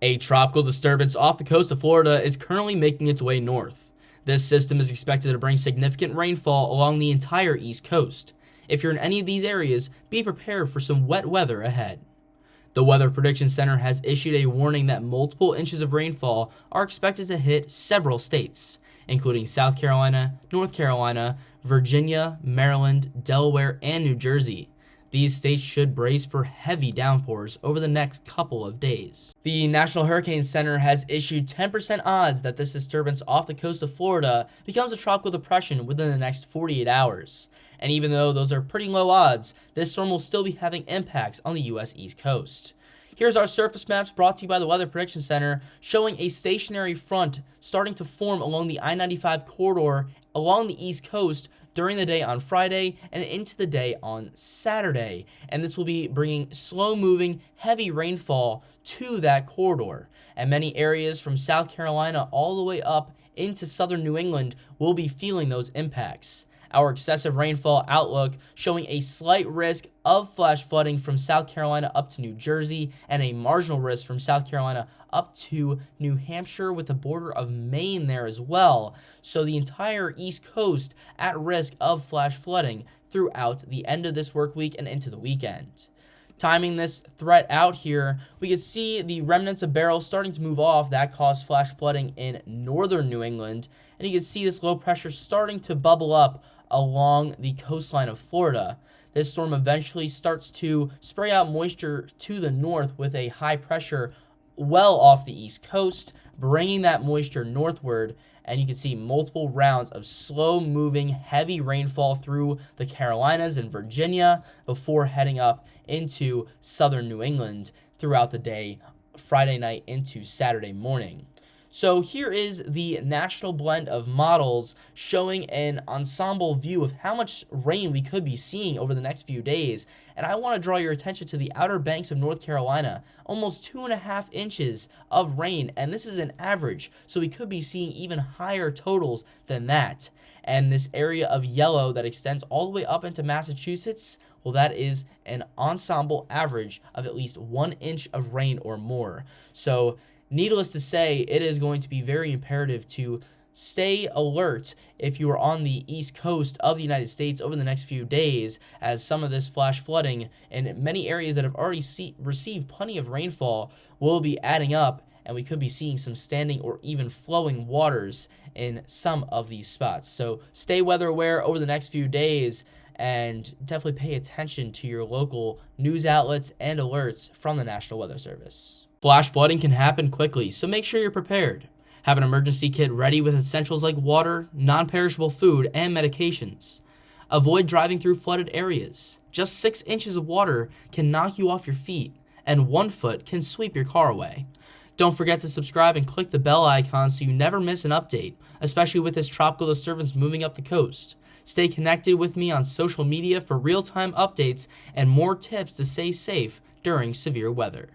A tropical disturbance off the coast of Florida is currently making its way north. This system is expected to bring significant rainfall along the entire East Coast. If you're in any of these areas, be prepared for some wet weather ahead. The Weather Prediction Center has issued a warning that multiple inches of rainfall are expected to hit several states, including South Carolina, North Carolina, Virginia, Maryland, Delaware, and New Jersey. These states should brace for heavy downpours over the next couple of days. The National Hurricane Center has issued 10% odds that this disturbance off the coast of Florida becomes a tropical depression within the next 48 hours. And even though those are pretty low odds, this storm will still be having impacts on the U.S. East Coast. Here's our surface maps brought to you by the Weather Prediction Center, showing a stationary front starting to form along the I-95 corridor along the East Coast during the day on Friday and into the day on Saturday. And this will be bringing slow-moving, heavy rainfall to that corridor. And many areas from South Carolina all the way up into southern New England will be feeling those impacts. Our excessive rainfall outlook showing a slight risk of flash flooding from South Carolina up to New Jersey and a marginal risk from South Carolina up to New Hampshire with the border of Maine there as well. So the entire East Coast at risk of flash flooding throughout the end of this work week and into the weekend. Timing this threat out here, we can see the remnants of barrels starting to move off. That caused flash flooding in northern New England. And you can see this low pressure starting to bubble up along the coastline of Florida. This storm eventually starts to spray out moisture to the north with a high pressure well off the East Coast, bringing that moisture northward. And you can see multiple rounds of slow-moving, heavy rainfall through the Carolinas and Virginia before heading up into southern New England throughout the day, Friday night into Saturday morning. So here is the national blend of models showing an ensemble view of how much rain we could be seeing over the next few days. And I want to draw your attention to the Outer Banks of North Carolina, almost 2.5 inches of rain. And this is an average, so we could be seeing even higher totals than that. And this area of yellow that extends all the way up into Massachusetts, well, that is an ensemble average of at least 1 inch of rain or more. So needless to say, it is going to be very imperative to stay alert if you are on the east coast of the United States over the next few days, as some of this flash flooding in many areas that have already received plenty of rainfall will be adding up, and we could be seeing some standing or even flowing waters in some of these spots. So stay weather aware over the next few days, and definitely pay attention to your local news outlets and alerts from the National Weather Service. Flash flooding can happen quickly, so make sure you're prepared. Have an emergency kit ready with essentials like water, non-perishable food, and medications. Avoid driving through flooded areas. Just 6 inches of water can knock you off your feet, and 1 foot can sweep your car away. Don't forget to subscribe and click the bell icon so you never miss an update, especially with this tropical disturbance moving up the coast. Stay connected with me on social media for real-time updates and more tips to stay safe during severe weather.